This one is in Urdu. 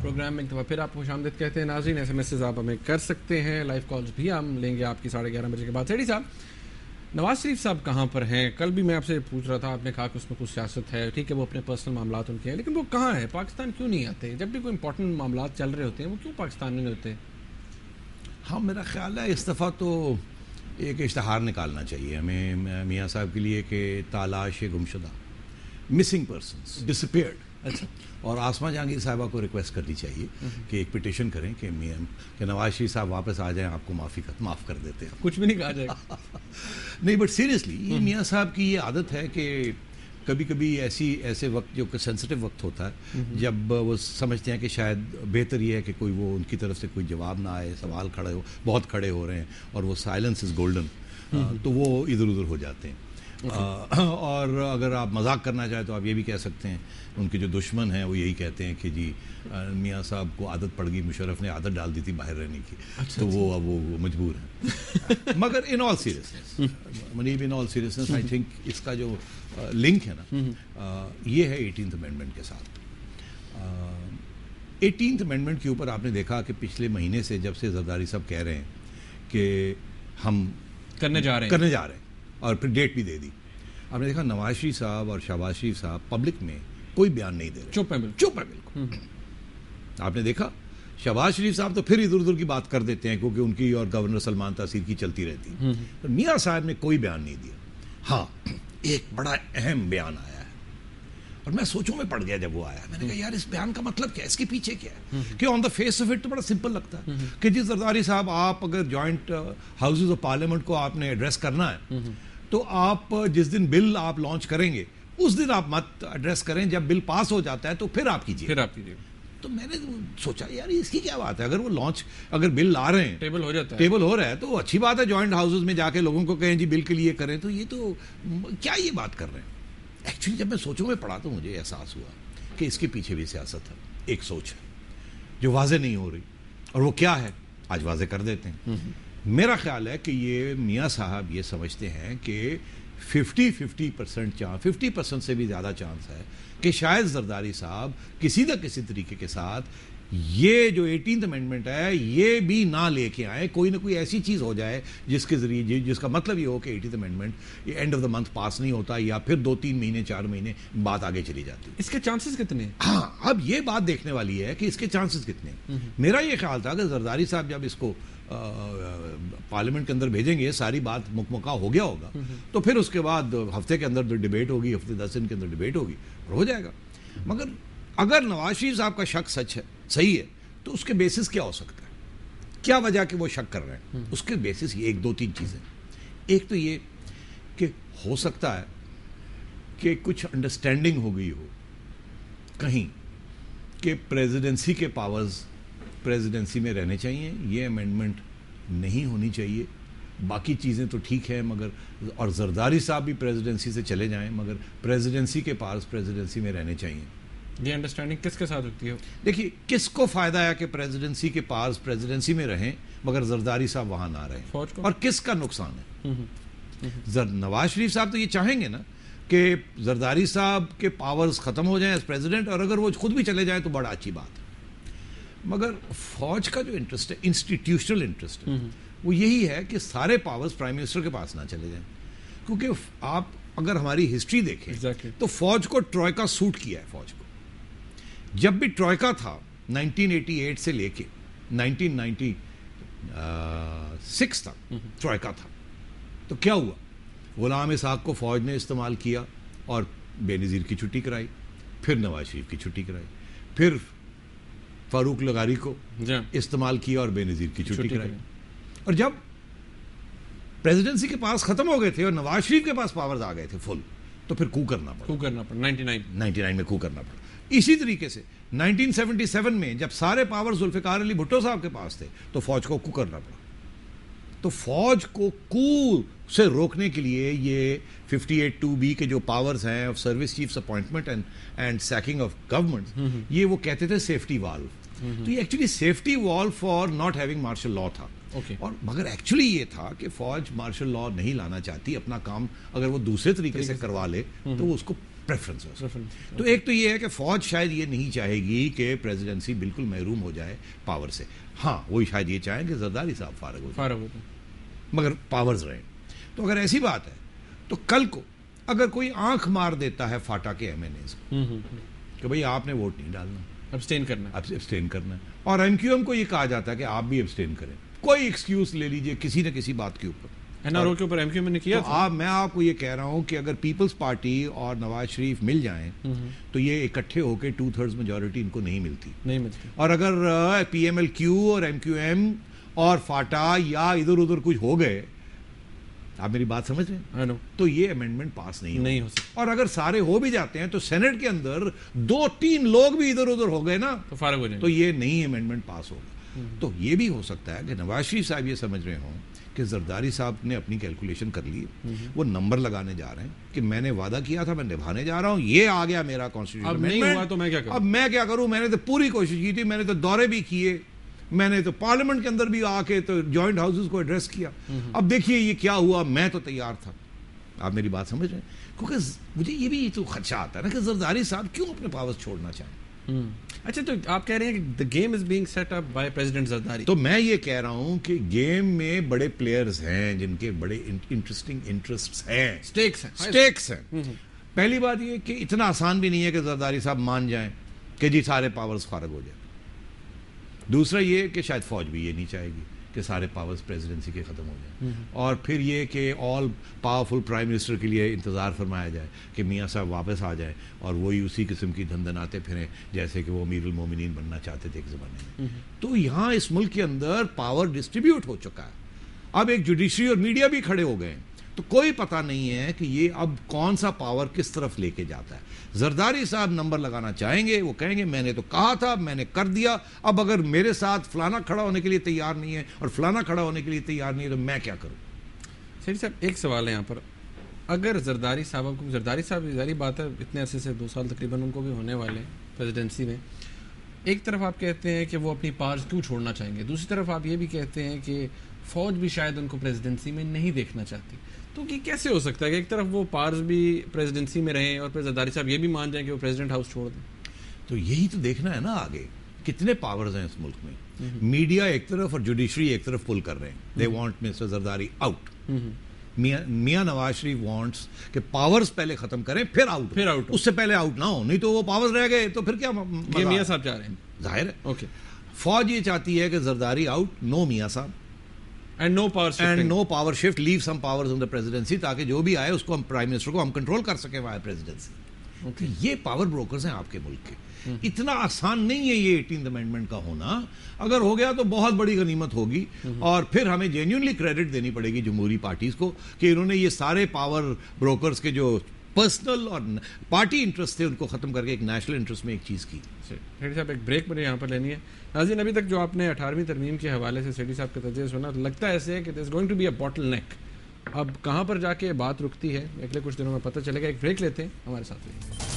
پروگرام میں ایک دفعہ پھر آپ کو خوش آمدید کہتے ہیں ناظرین. ایس ایم ایس آپ ہمیں کر سکتے ہیں, لائیو کالز بھی ہم لیں گے آپ کی 11:30 بجے کے بعد. سیٹھی صاحب, نواز شریف صاحب کہاں پر ہیں؟ کل بھی میں آپ سے پوچھ رہا تھا, آپ نے کہا کہ اس میں کچھ سیاست ہے, ٹھیک ہے وہ اپنے پرسنل معاملات ان کے ہیں, لیکن وہ کہاں ہے؟ پاکستان کیوں نہیں آتے؟ جب بھی کوئی امپورٹنٹ معاملات چل رہے ہوتے ہیں وہ کیوں پاکستان میں نہیں ہوتے؟ ہاں, میرا خیال ہے اس دفعہ تو ایک اشتہار نکالنا چاہیے ہمیں میاں صاحب کے لیے کہ تالاش گمشدہ, مسنگ پرسنس, ڈسپیئرڈ. اچھا, اور آسما جہانگیر صاحبہ کو ریکویسٹ کرنی چاہیے کہ ایک پٹیشن کریں کہ نواز شریف صاحب واپس آ جائیں, آپ کو معاف کر دیتے ہیں. کچھ بھی نہیں کہا جائے گا. نہیں, بٹ سیریسلی یہ میاں صاحب کی یہ عادت ہے کہ کبھی کبھی ایسے وقت جو کہ سینسٹیو وقت ہوتا ہے, جب وہ سمجھتے ہیں کہ شاید بہتر یہ ہے کہ کوئی وہ ان کی طرف سے کوئی جواب نہ آئے, سوال بہت کھڑے ہو رہے ہیں اور وہ سائلنس از گولڈن, تو وہ ادھر ادھر ہو جاتے ہیں. اور اگر آپ مذاق کرنا چاہیں تو آپ یہ بھی کہہ سکتے ہیں ان کے جو دشمن ہیں وہ یہی کہتے ہیں کہ جی میاں صاحب کو عادت پڑ گئی, مشرف نے عادت ڈال دی تھی باہر رہنے کی, تو وہ اب وہ مجبور ہیں. مگر in all seriousness, Muneeb, in all seriousness, I think اس کا جو لنک ہے نا یہ ہے 18th امینڈمنٹ کے ساتھ. 18th امینڈمنٹ کے اوپر آپ نے دیکھا کہ پچھلے مہینے سے جب سے زرداری صاحب کہہ رہے ہیں کہ ہم کرنے جا رہے ہیں اور پھر ڈیٹ بھی دے دی, آپ نے دیکھا نواز شریف صاحب اور شہباز شریف صاحب پبلک میں کوئی بیان نہیں دے رہے, چپ ہے بالکل. آپ نے دیکھا شہباز شریف صاحب تو پھر ادھر ادھر کی بات کر دیتے ہیں کیونکہ ان کی اور گورنر سلمان تاثیر کی چلتی رہتی. میاں صاحب نے کوئی بیان نہیں دیا. ہاں, ایک بڑا اہم بیان آیا ہے اور میں سوچوں میں پڑ گیا جب وہ آیا. میں نے کہا یار اس بیان کا مطلب کیا ہے, اس کے پیچھے کیا ہے؟ کہ آن دا فیس آف اٹ تو بڑا سمپل لگتا ہے کہ جی زرداری صاحب, آپ اگر جوائنٹ ہاؤسز آف پارلیمنٹ کو آپ نے ایڈریس کرنا ہے تو آپ جس دن بل آپ لانچ کریں گے اس دن آپ مت ایڈریس کریں, جب بل پاس ہو جاتا ہے تو پھر آپ کیجیے. تو میں نے سوچا یار اس کی کیا بات ہے, اگر وہ لانچ اگر بل لا رہے ہیں, ٹیبل ہو رہا ہے تو اچھی بات ہے, جوائنٹ ہاؤسز میں جا کے لوگوں کو کہیں جی بل کے لیے کریں, تو یہ تو کیا یہ بات کر رہے ہیں. ایکچولی جب میں سوچوں میں پڑھا تو مجھے احساس ہوا کہ اس کے پیچھے بھی سیاست ہے, ایک سوچ ہے جو واضح نہیں ہو رہی, اور وہ کیا ہے آج واضح کر دیتے ہیں. میرا خیال ہے کہ یہ میاں صاحب یہ سمجھتے ہیں کہ 50% چانس, 50% سے بھی زیادہ چانس ہے کہ شاید زرداری صاحب کسی نہ کسی طریقے کے ساتھ یہ جو 18th امینڈمنٹ ہے یہ بھی نہ لے کے آئے, کوئی نہ کوئی ایسی چیز ہو جائے جس کے ذریعے جس کا مطلب یہ ہو کہ 18th amendment end of the month pass نہیں ہوتا, یا پھر 2-3 مہینے 4 مہینے بات آگے چلی جاتی. اس کے چانسز کتنے ہیں؟ ہاں, اب یہ بات دیکھنے والی ہے کہ اس کے چانسز کتنے ہیں. میرا یہ خیال تھا کہ زرداری صاحب جب اس کو پارلیمنٹ کے اندر بھیجیں گے, ساری بات مکمکہ ہو گیا ہوگا, تو پھر اس کے بعد ہفتے کے اندر ڈیبیٹ ہوگی, ہفتے 10 دن کے اندر ڈیبیٹ ہوگی اور ہو جائے گا. مگر اگر نواز شریف صاحب کا شک سچ ہے, صحیح ہے, تو اس کے بیسس کیا ہو سکتا ہے, کیا وجہ کہ وہ شک کر رہے ہیں؟ اس کے بیسس یہ 1-2-3 چیزیں. ایک تو یہ کہ ہو سکتا ہے کہ کچھ انڈرسٹینڈنگ ہو گئی ہو کہیں کہ پریزیڈنسی کے پاورز پریزیڈنسی میں رہنے چاہیے, یہ امینڈمنٹ نہیں ہونی چاہیے, باقی چیزیں تو ٹھیک ہے مگر, اور زرداری صاحب بھی پریزیڈنسی سے چلے جائیں مگر پریزیڈنسی کے پاورز پریزیڈنسی میں رہنے چاہیے. یہ انڈرسٹینڈنگ کس کے ساتھ ہوتی ہے؟ دیکھیے کس کو فائدہ ہے کہ پریزیڈنسی کے پاورز پریزیڈنسی میں رہیں مگر زرداری صاحب وہاں نہ رہیں, فوج کو, اور کس کا نقصان ہے؟ نواز شریف صاحب تو یہ چاہیں گے نا کہ زرداری صاحب کے پاورز ختم ہو جائیں ایز پریزیڈنٹ, اور اگر وہ خود بھی چلے جائیں تو بڑا اچھی بات ہے. مگر فوج کا جو انٹرسٹ ہے, انسٹیٹیوشنل انٹرسٹ ہے, وہ یہی ہے کہ سارے پاورز پرائم منسٹر کے پاس نہ چلے جائیں. کیونکہ آپ اگر ہماری ہسٹری دیکھیں تو فوج کو ٹروئکا سوٹ کیا ہے. فوج کو جب بھی ٹروئکا تھا 1988 سے لے کے 1996 تک ٹروئکا تھا, تو کیا ہوا؟ غلام اسحاق کو فوج نے استعمال کیا اور بے نظیر کی چھٹی کرائی, پھر نواز شریف کی چھٹی کرائی, پھر فاروق لغاری کو استعمال کیا اور بے نظیر کی چھٹی کرائی. اور جب پریزیڈنسی کے پاس ختم ہو گئے تھے اور نواز شریف کے پاس پاورز آ گئے تھے فل, تو پھر کو کرنا پڑا 99 میں کو کرنا پڑا. اسی طریقے سے 1977 میں جب سارے پاور ذوالفقار علی بھٹو صاحب کے پاس تھے تو فوج کو کو کرنا پڑا. تو فوج کو کو سے روکنے کے لیے یہ 58(2)B کے جو پاورز ہیں service chiefs appointment and sacking of government, یہ وہ کہتے تھے سیفٹی والو. تو یہ actually safety valve for not having martial law تھا. اور مگر ایکچولی یہ تھا کہ فوج مارشل لا نہیں لانا چاہتی, اپنا کام اگر وہ دوسرے طریقے سے کروا لے تو وہ اس کو پریفرنس ہو. تو ایک تو یہ ہے کہ فوج شاید یہ نہیں چاہے گی کہ پریزیڈنسی بالکل محروم ہو جائے پاور سے. ہاں وہی شاید یہ چاہیں کہ زرداری صاحب فارغ ہو مگر پاورز رہیں. تو اگر ایسی بات ہے تو کل کو اگر کوئی آنکھ مار دیتا ہے فاٹا کے ایم این ایز کہ بھئی آپ نے ووٹ نہیں ڈالنا, ابسٹین کرنا ہے, اور ایم کیو ایم کو یہ کہا جاتا ہے کہ آپ بھی ابسٹین کریں, کوئی ایکسکیوز لے لیجئے کسی نہ کسی بات کے اوپر. این آر او کے اوپر ایم کیو ایم نے کیا تھا. میں آپ کو یہ کہہ رہا ہوں کہ اگر پیپلز پارٹی اور نواز شریف مل جائیں تو یہ اکٹھے ہو کے 2/3 میجورٹی ان کو نہیں ملتی. اور اگر پی ایم ایل کیو اور ایم کیو ایم اور فاٹا یا ادھر ادھر کچھ ہو گئے, آپ میری بات سمجھ رہے ہیں, تو یہ امینڈمنٹ پاس نہیں ہو سکتا. اور اگر سارے ہو بھی جاتے ہیں تو سینٹ کے اندر 2-3 لوگ بھی ادھر ادھر ہو گئے نا تو فارغ ہو جائیں, تو یہ نئی امینڈمنٹ پاس ہوگا. تو یہ بھی ہو سکتا ہے کہ نواز شریف صاحب یہ سمجھ رہے ہوں کہ زرداری صاحب نے اپنی کیلکولیشن کر لی, وہ نمبر لگانے جا رہے ہیں کہ میں نے وعدہ کیا تھا میں نبھانے جا رہا ہوں, یہ آ گیا میرا کانسٹیٹیوشن امینڈمنٹ, اب میں کیا کروں, میں نے تو پوری کوشش کی تھی, میں نے تو دورے بھی کیے, میں نے تو پارلیمنٹ کے اندر بھی آ کے تو جوائنٹ ہاؤسز کو ایڈریس کیا, اب دیکھیے یہ کیا ہوا, میں تو تیار تھا. آپ میری بات سمجھ رہے ہیں, کیونکہ مجھے یہ بھی تو خدشہ آتا ہے نا کہ زرداری صاحب کیوں اپنے پاورز چھوڑنا چاہیں. اچھا تو آپ کہہ رہے ہیں کہ the game is being set up by President Zardari. تو میں یہ کہہ رہا ہوں کہ گیم میں بڑے پلیئرز ہیں جن کے بڑے انٹرسٹنگ انٹرسٹس ہیں, سٹیکس ہیں. پہلی بات یہ کہ اتنا آسان بھی نہیں ہے کہ زرداری صاحب مان جائیں کہ جی سارے پاورز فارغ ہو جائیں. دوسرا یہ کہ شاید فوج بھی یہ نہیں چاہے گی کہ سارے پاورز پریزیڈنسی کے ختم ہو جائیں. اور پھر یہ کہ آل پاورفل پرائم منسٹر کے لیے انتظار فرمایا جائے کہ میاں صاحب واپس آ جائیں اور وہی اسی قسم کی دھندناتے پھریں جیسے کہ وہ امیر المومنین بننا چاہتے تھے ایک زمانے میں. تو یہاں اس ملک کے اندر پاور ڈسٹریبیوٹ ہو چکا ہے, اب ایک جوڈیشری اور میڈیا بھی کھڑے ہو گئے ہیں, تو کوئی پتہ نہیں ہے کہ یہ اب کون سا پاور کس طرف لے کے جاتا ہے. زرداری صاحب نمبر لگانا چاہیں گے, وہ کہیں گے میں نے تو کہا تھا, میں نے کر دیا, اب اگر میرے ساتھ فلانا کھڑا ہونے کے لیے تیار نہیں ہے اور فلانا کھڑا ہونے کے لیے تیار نہیں ہے تو میں کیا کروں. سیٹھی صاحب ایک سوال ہے یہاں پر, اگر زرداری صاحب ظاہری بات ہے اتنے عرصے سے 2 سال تقریباً ان کو بھی ہونے والے پریزیڈنسی میں, ایک طرف آپ کہتے ہیں کہ وہ اپنی پاورز کیوں چھوڑنا چاہیں گے, دوسری طرف آپ یہ بھی کہتے ہیں کہ فوج بھی شاید ان کو پریزیڈنسی میں نہیں دیکھنا چاہتی. تو یہ کیسے ہو سکتا ہے کہ ایک طرف وہ پاورز بھی پریزیڈنسی میں رہیں اور پھر زرداری صاحب یہ بھی مان جائیں کہ وہ پریزیڈنٹ ہاؤس چھوڑ دیں. تو یہی تو دیکھنا ہے نا آگے کتنے پاورز ہیں اس ملک میں. میڈیا ایک طرف اور جوڈیشری ایک طرف پل کر رہے ہیں, they want Mister Zardari out. Mian Nawaz Sharif wants کہ پاورز پہلے ختم کریں پھر آؤٹ, اس سے پہلے آؤٹ نہ ہو, نہیں تو وہ پاورز رہ گئے تو پھر کیا میاں صاحب چاہ رہے ہیں, ظاہر ہے. اوکے, فوج یہ چاہتی ہے کہ Zardari out, no Mian Sahib, and no power shift, leave some powers in the presidency, تاکہ جو بھی آئے اس کو ہم پرائم منسٹر کو ہم کنٹرول کر سکیں وہاں پریزیڈنسی. یہ پاور بروکرز ہیں آپ کے ملک کے. اتنا آسان نہیں ہے یہ 18th امینڈمنٹ کا ہونا, اگر ہو گیا تو بہت بڑی غنیمت ہوگی, اور پھر ہمیں جینیونلی کریڈٹ دینی پڑے گی جمہوری پارٹیز کو کہ انہوں نے یہ سارے پاور بروکرز کے جو پرسنل اور پارٹی انٹرسٹ تھے ان کو ختم کر کے ایک نیشنل انٹرسٹ میں ایک چیز کی. سیٹھی صاحب ایک بریک مجھے یہاں پر لینی ہے. ناظرین ابھی تک جو آپ نے 18ویں ترمیم کے حوالے سے سیٹھی صاحب کا تجزیہ سنا, لگتا ہے ایسے ہے کہ there is going to be a bottleneck. اب کہاں پر جا کے بات رکتی ہے اگلے کچھ دنوں میں پتہ چلے گا. ایک بریک لیتے ہیں, ہمارے ساتھ رہیے.